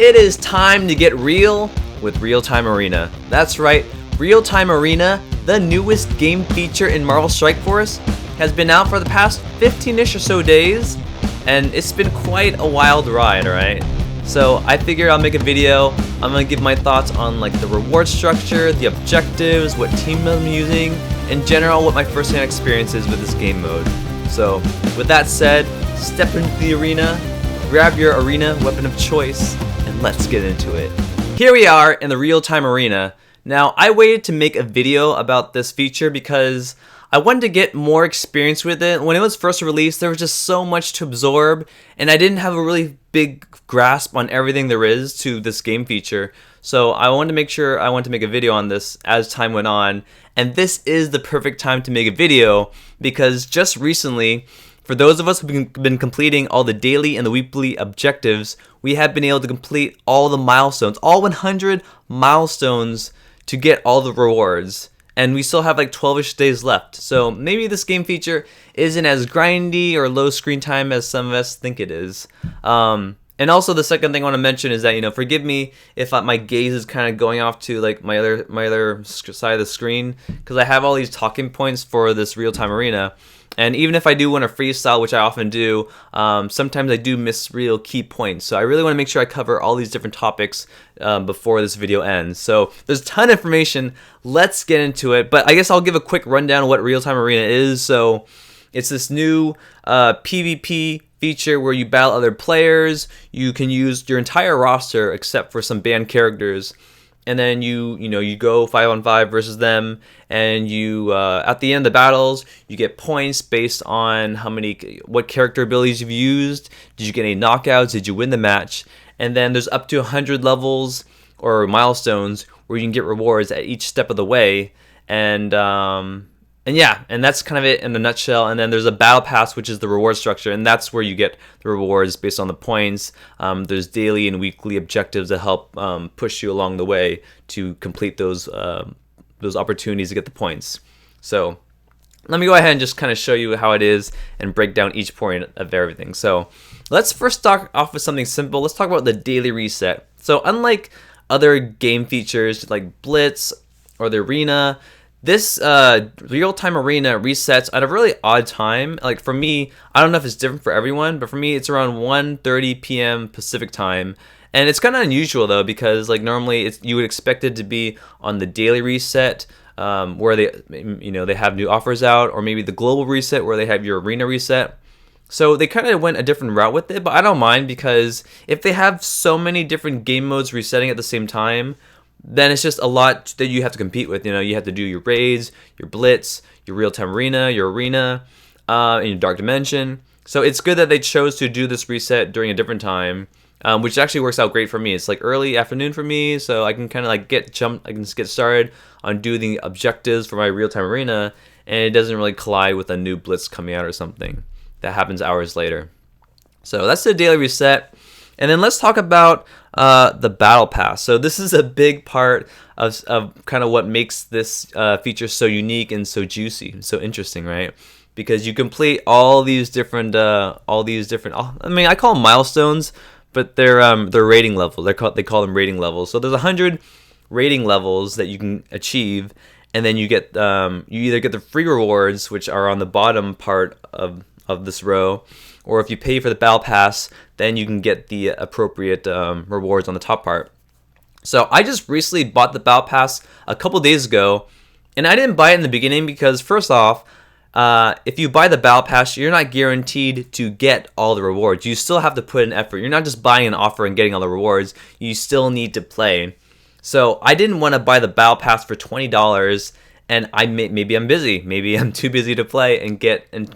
It is time to get real with Real-Time Arena. That's right, Real-Time Arena, the newest game feature in Marvel Strike Force, has been out for the past 15-ish or so days, and it's been quite a wild ride, right? So I figured I'll make a video. I'm gonna give my thoughts on like the reward structure, the objectives, what team I'm using, in general what my first-hand experience is with this game mode. So with that said, step into the arena, grab your arena weapon of choice, and let's get into it. Here we are in the Real-Time Arena. Now I waited to make a video about this feature because I wanted to get more experience with it. When it was first released, there was just so much to absorb, and I didn't have a really big grasp on everything there is to this game feature. So I wanted to make a video on this as time went on, and this is the perfect time to make a video because just recently, for those of us who've been completing all the daily and the weekly objectives, we have been able to complete all the milestones, all 100 milestones to get all the rewards. And we still have like 12-ish days left. So maybe this game feature isn't as grindy or low screen time as some of us think it is. And also the second thing I want to mention is that, forgive me if my gaze is kind of going off to like my other side of the screen, because I have all these talking points for this Real-Time Arena. And even if I do want to freestyle, which I often do, sometimes I do miss real key points. So I really want to make sure I cover all these different topics before this video ends. So there's a ton of information. Let's get into it. But I guess I'll give a quick rundown of what Real-Time Arena is. So it's this new PvP feature where you battle other players. You can use your entire roster except for some banned characters. And then you go 5-on-5 versus them, and you at the end of the battles you get points based on what character abilities you've used. Did you get any knockouts? Did you win the match? And then there's up to 100 levels or milestones where you can get rewards at each step of the way. And that's kind of it in a nutshell. And then there's a battle pass, which is the reward structure, and that's where you get the rewards based on the points. There's daily and weekly objectives that help push you along the way to complete those opportunities to get the points. So let me go ahead and just kind of show you how it is and break down each point of everything. So let's first start off with something simple. Let's talk about the daily reset. So unlike other game features like Blitz or the Arena, this Real-Time Arena resets at a really odd time. Like for me, I don't know if it's different for everyone, but for me it's around 1:30 p.m. Pacific time. And it's kind of unusual though, because like normally you would expect it to be on the daily reset where they have new offers out, or maybe the global reset where they have your arena reset. So they kind of went a different route with it, but I don't mind, because if they have so many different game modes resetting at the same time, then it's just a lot that you have to compete with. You have to do your raids, your blitz, your real-time arena, your arena, and your dark dimension. So it's good that they chose to do this reset during a different time, which actually works out great for me. It's like early afternoon for me, so I can kind of like I can just get started on doing the objectives for my real-time arena, and it doesn't really collide with a new blitz coming out or something that happens hours later. So that's the daily reset. And then let's talk about the battle pass. So this is a big part of kind of what makes this feature so unique and so juicy and so interesting, right? Because you complete all these different I call them milestones, but they're rating levels. They call them rating levels. So there's 100 rating levels that you can achieve, and then you get you either get the free rewards, which are on the bottom part of this row, or if you pay for the battle pass, then you can get the appropriate rewards on the top part. So I just recently bought the battle pass a couple days ago, and I didn't buy it in the beginning because, first off, if you buy the battle pass, you're not guaranteed to get all the rewards. You still have to put in effort. You're not just buying an offer and getting all the rewards. You still need to play. So I didn't want to buy the battle pass for $20, and maybe I'm busy. Maybe I'm too busy to play and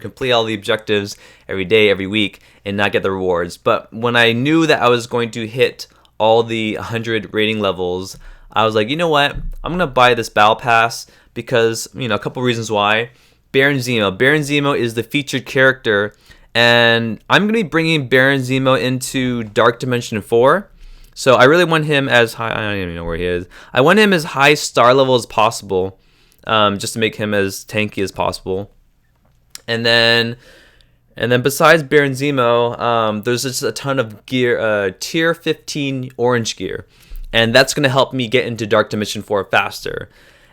complete all the objectives every day, every week, and not get the rewards. But when I knew that I was going to hit all the 100 rating levels, I was like, you know what? I'm going to buy this battle pass because, a couple reasons why. Baron Zemo is the featured character, and I'm going to be bringing Baron Zemo into Dark Dimension 4. So I really want him as high, I don't even know where he is. I want him as high star level as possible, just to make him as tanky as possible. And then And then besides Bear and Zemo, there's just a ton of gear, tier 15 orange gear. And that's going to help me get into Dark Dimension 4 faster.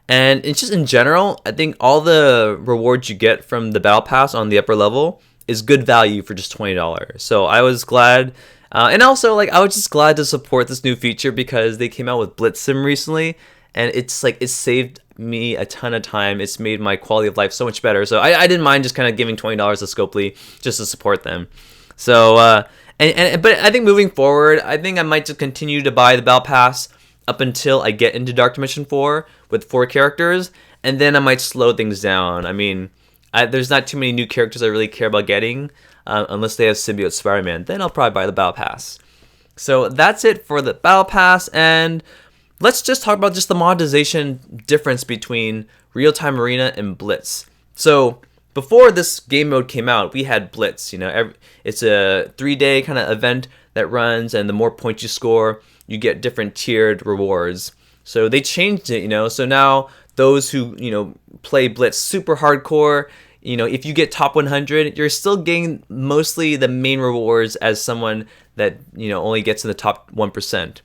And it's just in general, I think all the rewards you get from the Battle Pass on the upper level is good value for just $20. So I was glad. And also, like, I was just glad to support this new feature because they came out with Blitz Sim recently. And it's like, it saved me a ton of time. It's made my quality of life so much better. So I didn't mind just kind of giving $20 to Scopely just to support them. So, but I think moving forward, I think I might just continue to buy the Battle Pass up until I get into Dark Dimension 4 with 4 characters, and then I might slow things down. I mean, there's not too many new characters I really care about getting, unless they have Symbiote Spider-Man. Then I'll probably buy the Battle Pass. So that's it for the Battle Pass, and let's just talk about just the monetization difference between Real-Time Arena and Blitz. So before this game mode came out, we had Blitz. You know, it's a 3-day kind of event that runs, and the more points you score, you get different tiered rewards. So they changed it, you know. So now those who, you know, play Blitz super hardcore, you know, if you get top 100, you're still getting mostly the main rewards as someone that, you know, only gets in the top 1%.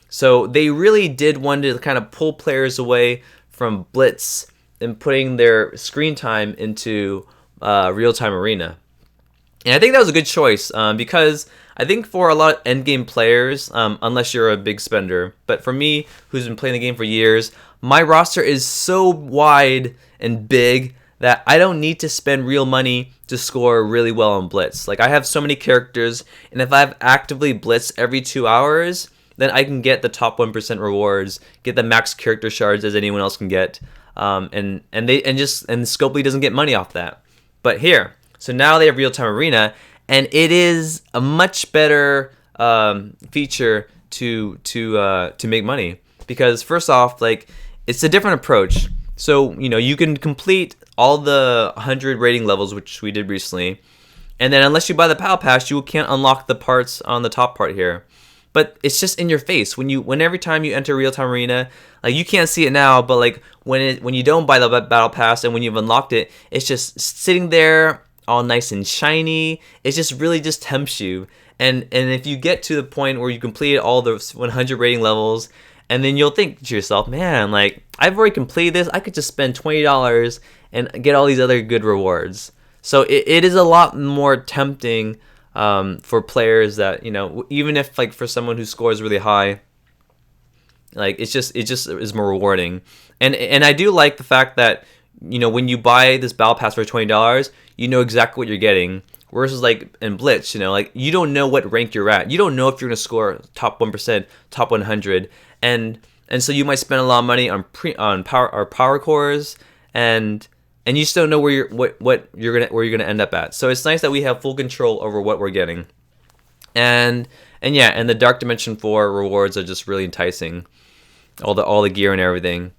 So they really did want to kind of pull players away from Blitz and putting their screen time into Real-Time Arena. And I think that was a good choice because I think for a lot of endgame players, unless you're a big spender, but for me, who's been playing the game for years, my roster is so wide and big that I don't need to spend real money to score really well on Blitz. Like, I have so many characters, and if I've actively Blitz every 2 hours, then I can get the top 1% rewards, get the max character shards as anyone else can get, and Scopely doesn't get money off that. But here, so now they have Real-Time Arena, and it is a much better feature to make money because first off, like, it's a different approach. So, you know, you can complete all the 100 rating levels, which we did recently, and then unless you buy the Battle Pass, you can't unlock the parts on the top part here. But it's just in your face when every time you enter Real-Time Arena, like, you can't see it now, but like when you don't buy the Battle Pass and when you've unlocked it, it's just sitting there all nice and shiny. It just really just tempts you. And if you get to the point where you complete all the 100 rating levels, and then you'll think to yourself, man, like, I've already completed this. I could just spend $20 and get all these other good rewards. So it is a lot more tempting for players that, you know, even if, like, for someone who scores really high, like, it just is more rewarding. And I do like the fact that, you know, when you buy this Battle Pass for $20, you know exactly what you're getting. Versus, like, in Blitz, you know, like, you don't know what rank you're at. You don't know if you're gonna score top 1%, top 100, and so you might spend a lot of money on power cores, and you just don't know where you're gonna end up at. So it's nice that we have full control over what we're getting, and the Dark Dimension 4 rewards are just really enticing, all the gear and everything.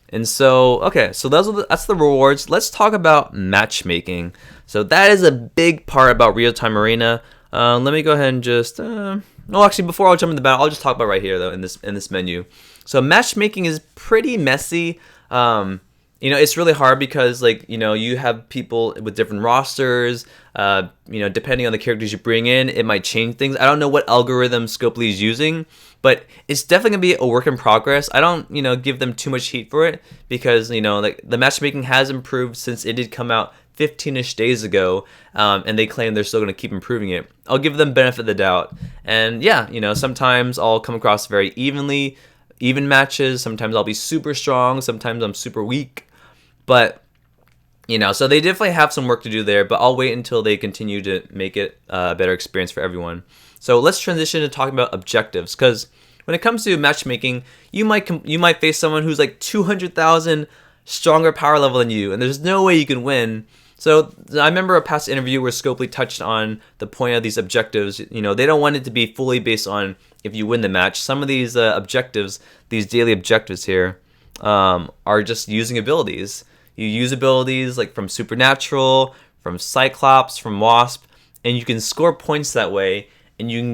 And so, okay, so that's the rewards. Let's talk about matchmaking. So that is a big part about Real-Time Arena. Let me go ahead and just, actually, before I'll jump into the battle, I'll just talk about right here, though, in this menu. So matchmaking is pretty messy. You know, it's really hard because, like, you know, you have people with different rosters. You know, depending on the characters you bring in, it might change things. I don't know what algorithm Scopely is using, but it's definitely gonna be a work in progress. I don't, you know, give them too much heat for it because, you know, like, the matchmaking has improved since it did come out 15-ish days ago, and they claim they're still gonna keep improving it. I'll give them benefit of the doubt, and yeah, you know, sometimes I'll come across very even matches. Sometimes I'll be super strong. Sometimes I'm super weak, but, you know, so they definitely have some work to do there, but I'll wait until they continue to make it a better experience for everyone. So let's transition to talking about objectives, because when it comes to matchmaking, you might face someone who's like 200,000 stronger power level than you, and there's no way you can win. So I remember a past interview where Scopely touched on the point of these objectives. You know, they don't want it to be fully based on if you win the match. Some of these objectives, these daily objectives here, are just using abilities. You use abilities like from Supernatural, from Cyclops, from Wasp, and you can score points that way. And you can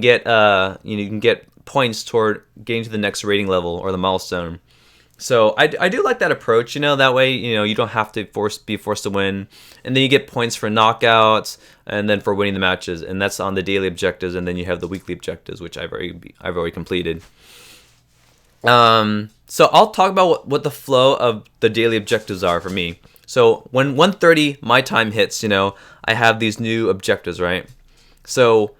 get points toward getting to the next rating level or the milestone. So I do like that approach, that way, you don't have to be forced to win. And then you get points for knockouts and then for winning the matches. And that's on the daily objectives. And then you have the weekly objectives, which I've already completed. So I'll talk about what the flow of the daily objectives are for me. So when 1:30 my time hits, I have these new objectives, right? So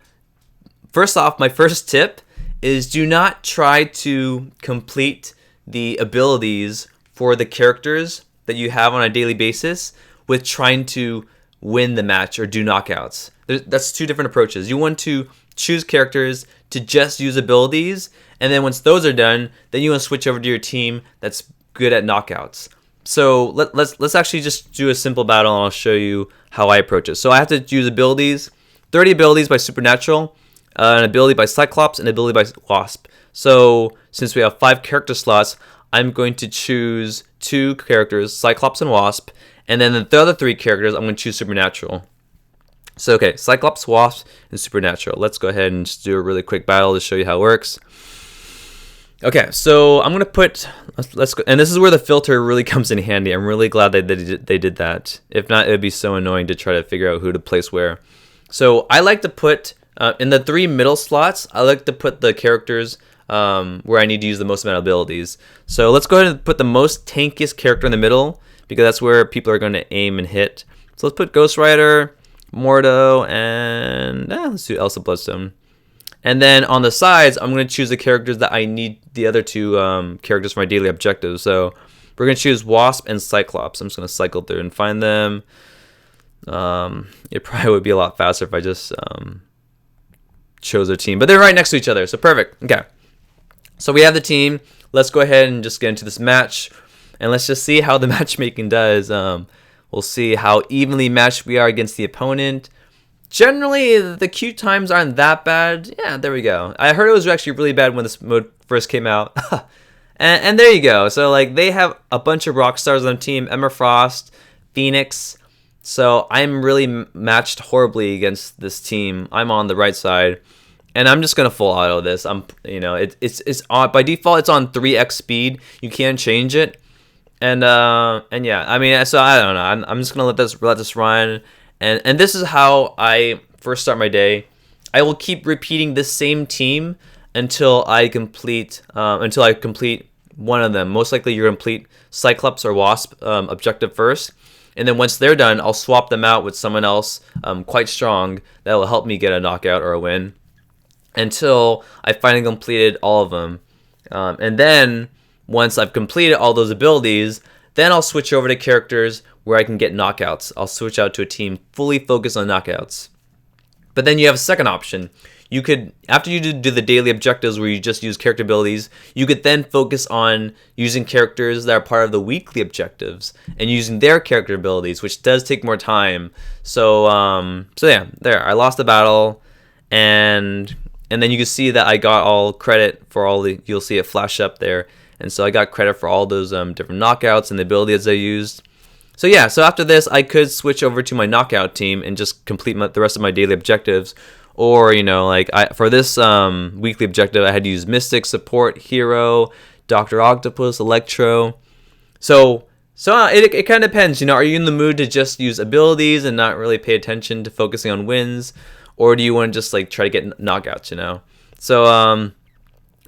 first off, my first tip is do not try to complete the abilities for the characters that you have on a daily basis with trying to win the match or do knockouts. That's two different approaches. You want to choose characters to just use abilities, and then once those are done, then you want to switch over to your team that's good at knockouts. So let's actually just do a simple battle, and I'll show you how I approach it. So I have to use abilities, 30 abilities by Supernatural, an ability by Cyclops, and an ability by Wasp. So since we have 5 character slots, I'm going to choose 2 characters, Cyclops and Wasp, and then the other 3 characters, I'm going to choose Supernatural. So okay, Cyclops, Wasp, and Supernatural. Let's go ahead and just do a really quick battle to show you how it works. Okay, so I'm going to put, let's go, and this is where the filter really comes in handy. I'm really glad they did that. If not, it would be so annoying to try to figure out who to place where. So I like to put, in the 3 middle slots, I like to put the characters where I need to use the most amount of abilities. So let's go ahead and put the most tankiest character in the middle, because that's where people are going to aim and hit. So let's put Ghost Rider, Mordo, and let's do Elsa Bloodstone. And then on the sides, I'm going to choose the characters that I need the other 2 characters for my daily objectives. So we're going to choose Wasp and Cyclops. I'm just going to cycle through and find them. It probably would be a lot faster if I just chose a team. But they're right next to each other, so perfect. Okay. So we have the team. Let's go ahead and just get into this match. And let's just see how the matchmaking does. We'll see how evenly matched we are against the opponent. Generally, the queue times aren't that bad. Yeah, there we go. I heard it was actually really bad when this mode first came out. and there you go. So, like, they have a bunch of rock stars on the team. Emma Frost, Phoenix. So, I'm really matched horribly against this team. I'm on the right side. And I'm just gonna full auto this. It's on by default. It's on 3x speed. You can change it. And yeah, I mean, so I don't know. I'm just gonna let this run. And this is how I first start my day. I will keep repeating this same team until I complete one of them. Most likely, you're gonna complete Cyclops or Wasp objective first, and then once they're done, I'll swap them out with someone else quite strong that will help me get a knockout or a win until I finally completed all of them. And then once I've completed all those abilities, then I'll switch over to characters where I can get knockouts. I'll switch out to a team fully focused on knockouts. But then you have a second option. You could, after you do the daily objectives where you just use character abilities, you could then focus on using characters that are part of the weekly objectives and using their character abilities, which does take more time. So yeah, there. I lost the battle, and then you can see that I got all credit for all the, you'll see it flash up there. And so I got credit for all those different knockouts and the abilities I used. So yeah, so after this, I could switch over to my knockout team and just complete the rest of my daily objectives. Or, for this weekly objective, I had to use Mystic, Support, Hero, Dr. Octopus, Electro. So it kind of depends, are you in the mood to just use abilities and not really pay attention to focusing on wins? Or do you want to just try to get knockouts,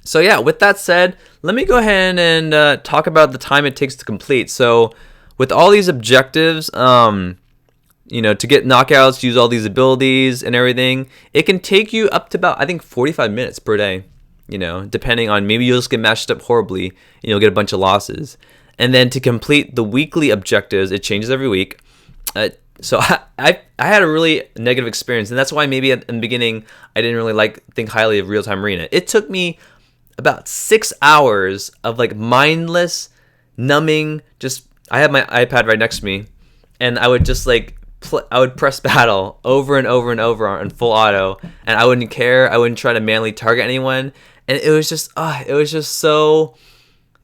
So yeah, with that said, let me go ahead and talk about the time it takes to complete. So with all these objectives, to get knockouts, use all these abilities and everything, it can take you up to about, I think, 45 minutes per day, depending on, maybe you'll just get matched up horribly and you'll get a bunch of losses. And then to complete the weekly objectives, it changes every week. So I had a really negative experience, and that's why maybe in the beginning I didn't really think highly of Real Time Arena. It took me about 6 hours of mindless, numbing. Just I had my iPad right next to me, and I would just I would press battle over and over and over on full auto, and I wouldn't care. I wouldn't try to manually target anyone, and it was just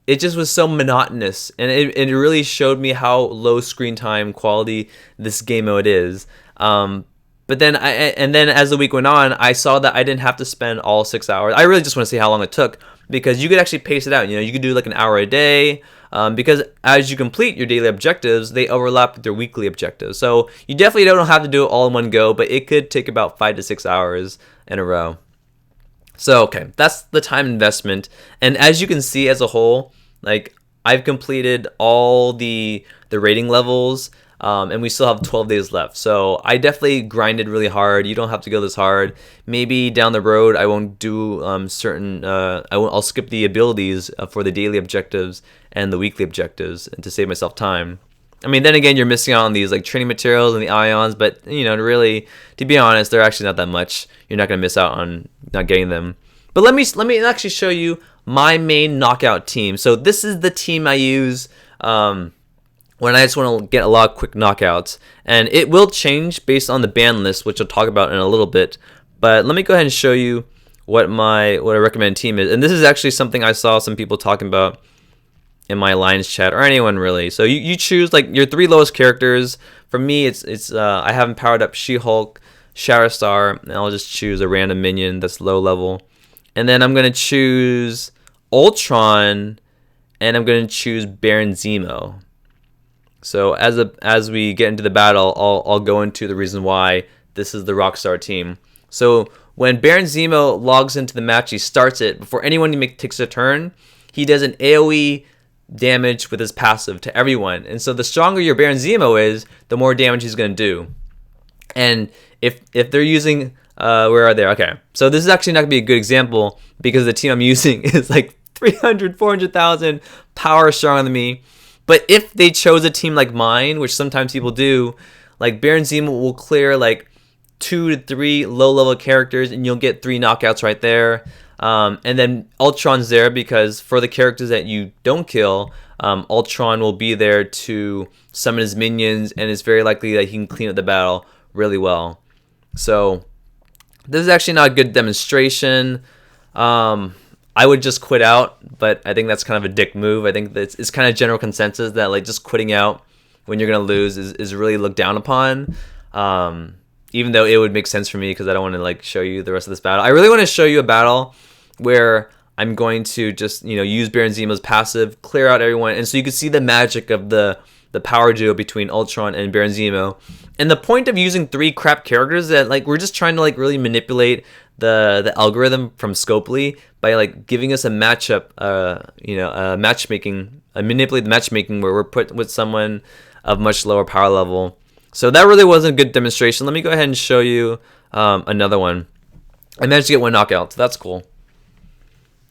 it just was so monotonous, and it really showed me how low screen time quality this game mode is. But then as the week went on, I saw that I didn't have to spend all 6 hours. I really just want to see how long it took. because you could actually pace it out. You could do like an hour a day, because as you complete your daily objectives, they overlap with your weekly objectives. So you definitely don't have to do it all in one go, but it could take about 5 to 6 hours in a row. So, okay, that's the time investment. And as you can see as a whole, like I've completed all the rating levels, and we still have 12 days left. So I definitely grinded really hard. You don't have to go this hard. Maybe down the road I won't do I'll skip the abilities for the daily objectives and the weekly objectives, and to save myself time. I mean, then again, you're missing out on these like training materials and the ions, but really, to be honest, they're actually not that much. You're not gonna miss out on not getting them. But let me actually show you my main knockout team. So this is the team I use when I just want to get a lot of quick knockouts, and it will change based on the ban list, which I'll talk about in a little bit. But let me go ahead and show you what I recommend team is, and this is actually something I saw some people talking about in my Alliance chat, or anyone really. So you choose like your 3 lowest characters. For me, it's I haven't powered up She-Hulk, Shatterstar, and I'll just choose a random minion that's low level, and then I'm gonna choose Ultron, and I'm gonna choose Baron Zemo. So as we get into the battle, I'll go into the reason why this is the Rockstar team. So when Baron Zemo logs into the match, he starts it before anyone takes a turn. He does an AoE damage with his passive to everyone, and so the stronger your Baron Zemo is, the more damage he's going to do. And if they're using where are they? Okay, so this is actually not going to be a good example because the team I'm using is like 400,000 power stronger than me. But if they chose a team like mine, which sometimes people do, like Baron Zemo will clear like 2 to 3 low level characters, and you'll get 3 knockouts right there. And then Ultron's there because for the characters that you don't kill, Ultron will be there to summon his minions, and it's very likely that he can clean up the battle really well. So this is actually not a good demonstration. I would just quit out, but I think that's kind of a dick move. I think that it's kind of general consensus that like just quitting out when you're gonna lose is really looked down upon. Even though it would make sense for me because I don't want to like show you the rest of this battle. I really want to show you a battle where I'm going to just use Baron Zemo's passive, clear out everyone, and so you can see the magic of the power duo between Ultron and Baron Zemo. And the point of using 3 crap characters that like we're just trying to like really manipulate the algorithm from Scopely by like giving us a matchup, manipulate the matchmaking where we're put with someone of much lower power level. So that really wasn't a good demonstration. Let me go ahead and show you another one. I managed to get 1 knockout, so that's cool.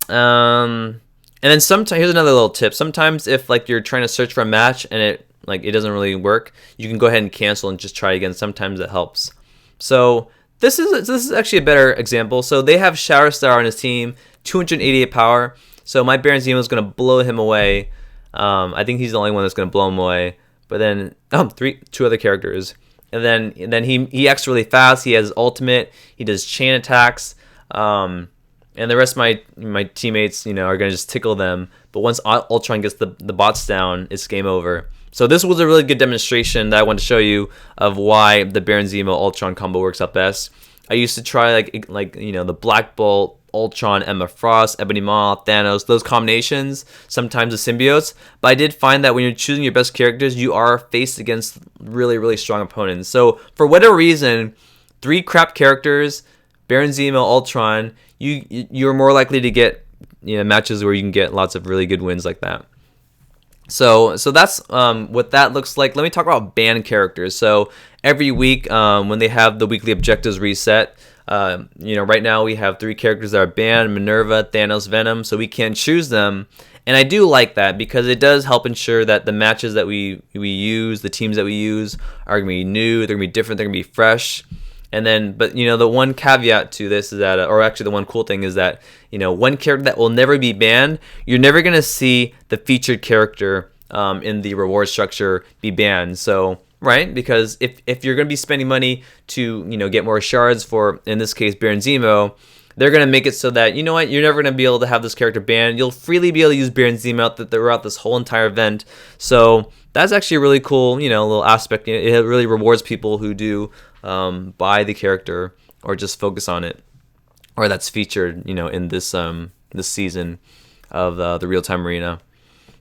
And then sometimes, here's another little tip. Sometimes if like you're trying to search for a match and it doesn't really work, you can go ahead and cancel and just try again. Sometimes it helps. So this is actually a better example. So they have Shatterstar on his team, 288 power. So my Baron Zemo is going to blow him away. I think he's the only one that's going to blow him away. But then 2 other characters, and then he acts really fast. He has ultimate. He does chain attacks, and the rest of my teammates are gonna just tickle them. But once Ultron gets the bots down, it's game over. So this was a really good demonstration that I want to show you of why the Baron Zemo Ultron combo works out best. I used to try the Black Bolt, Ultron, Emma Frost, Ebony Maw, Thanos, those combinations, sometimes the symbiotes. But I did find that when you're choosing your best characters, you are faced against really, really strong opponents. So for whatever reason, 3 crap characters, Baron Zemo, Ultron, you're more likely to get matches where you can get lots of really good wins like that. So that's what that looks like. Let me talk about banned characters. So every week when they have the weekly objectives reset, right now we have 3 characters that are banned: Minerva, Thanos, Venom. So we can choose them, and I do like that because it does help ensure that the matches that we use, the teams that we use, are gonna be new. They're gonna be different. They're gonna be fresh. And then, but the one caveat to this is that, or actually the one cool thing is that, one character that will never be banned, you're never gonna see the featured character in the reward structure be banned. So, right? Because if you're gonna be spending money to get more shards for, in this case, Baron Zemo, they're gonna make it so that you're never gonna be able to have this character banned. You'll freely be able to use Baron Zemo throughout this whole entire event. So that's actually a really cool, little aspect. It really rewards people who do buy the character or just focus on it, or that's featured in this this season of the real-time arena.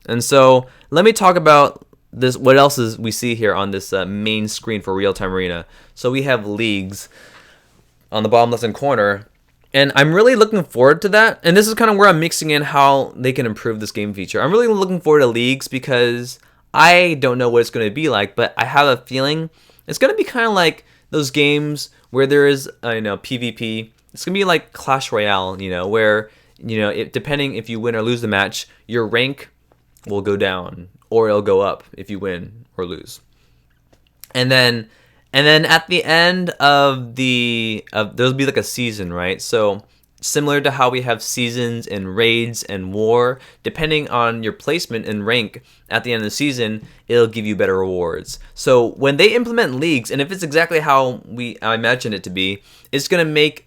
And so let me talk about this. What else is we see here on this main screen for real-time arena? So we have leagues on the bottom left-hand corner, and I'm really looking forward to that. And this is kind of where I'm mixing in how they can improve this game feature. I'm really looking forward to leagues because I don't know what it's going to be like, but I have a feeling it's going to be kind of like those games where there is PvP. It's going to be like Clash Royale, where depending if you win or lose the match, your rank will go down or it'll go up if you win or lose. And then at the end of there'll be like a season, right? So similar to how we have seasons and raids and war, depending on your placement and rank at the end of the season, it'll give you better rewards. So when they implement leagues, and if it's exactly how I imagine it to be, it's gonna make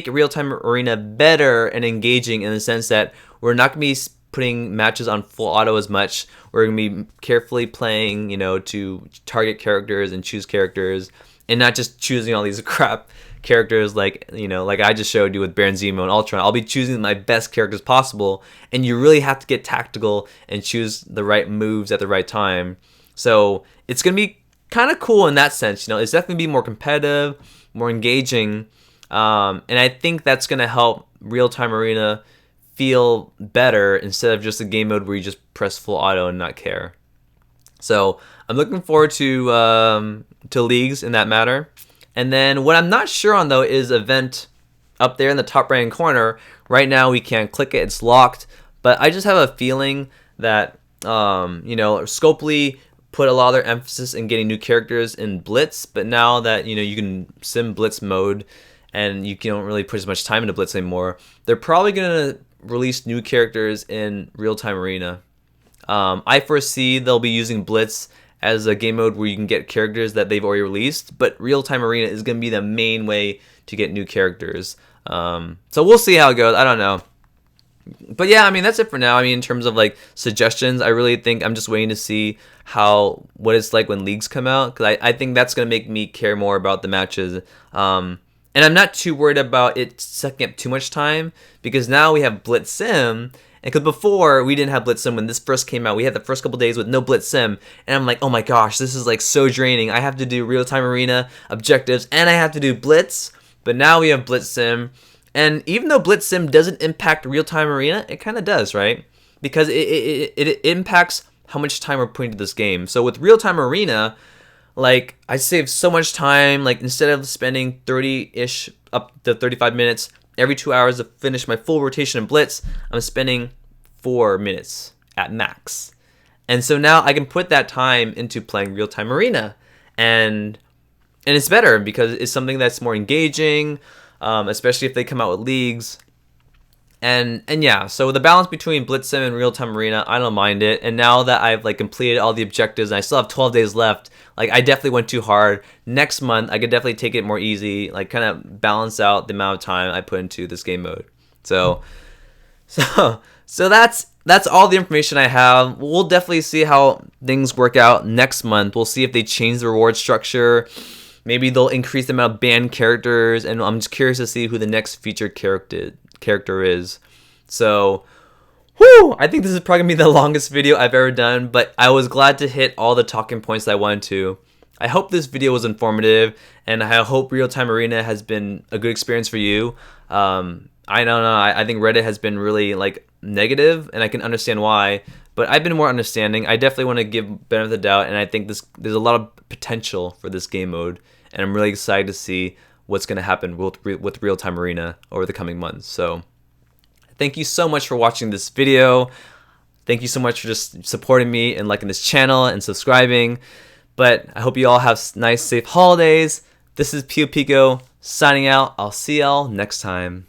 real-time arena better and engaging in the sense that we're not gonna be putting matches on full auto as much. We're gonna be carefully playing, to target characters and choose characters, and not just choosing all these crap characters like I just showed you with Baron Zemo and Ultron. I'll be choosing my best characters possible, and you really have to get tactical and choose the right moves at the right time. So it's gonna be kind of cool in that sense. It's definitely be more competitive, more engaging, and I think that's gonna help real-time arena feel better instead of just a game mode where you just press full auto and not care. So I'm looking forward to leagues in that matter. And then what I'm not sure on though is event up there in the top right hand corner. Right now we can't click it, it's locked. But I just have a feeling that Scopely put a lot of their emphasis in getting new characters in Blitz, but now that you can sim Blitz mode and you don't really put as much time into Blitz anymore, they're probably gonna release new characters in real-time arena. I foresee they'll be using Blitz as a game mode where you can get characters that they've already released, but real-time arena is going to be the main way to get new characters. So we'll see how it goes. I don't know. But yeah, that's it for now. In terms of like suggestions, I really think I'm just waiting to see what it's like when leagues come out, because I think that's going to make me care more about the matches. And I'm not too worried about it sucking up too much time, because now we have Blitz Sim. And because before we didn't have Blitz Sim when this first came out, we had the first couple days with no Blitz Sim, and I'm like, oh my gosh, this is like so draining. I have to do real-time arena objectives and I have to do Blitz. But now we have Blitz Sim, and even though Blitz Sim doesn't impact real-time arena, it kind of does, right? Because it impacts how much time we're putting into this game. So with real-time arena, like, I save so much time. Like, instead of spending 30-ish up to 35 minutes every 2 hours to finish my full rotation in Blitz, I'm spending 4 minutes at max. And so now I can put that time into playing real-time arena, and it's better because it's something that's more engaging, especially if they come out with leagues. And yeah, so the balance between Blitz Sim and real-time arena, I don't mind it. And now that I've like completed all the objectives and I still have 12 days left, like, I definitely went too hard. Next month I could definitely take it more easy, like kind of balance out the amount of time I put into this game mode. So that's all the information I have. We'll definitely see how things work out next month. We'll see if they change the reward structure. Maybe they'll increase the amount of banned characters, and I'm just curious to see who the next featured character is. So, I think this is probably gonna be the longest video I've ever done, but I was glad to hit all the talking points that I wanted to. I hope this video was informative, and I hope real-time arena has been a good experience for you. I don't know, I think Reddit has been really like negative, and I can understand why, but I've been more understanding. I definitely want to give benefit of the doubt, and I think there's a lot of potential for this game mode, and I'm really excited to see what's going to happen with real-time arena over the coming months. So thank you so much for watching this video. Thank you so much for just supporting me and liking this channel and subscribing. But I hope you all have nice, safe holidays. This is Pio Pico signing out. I'll see y'all next time.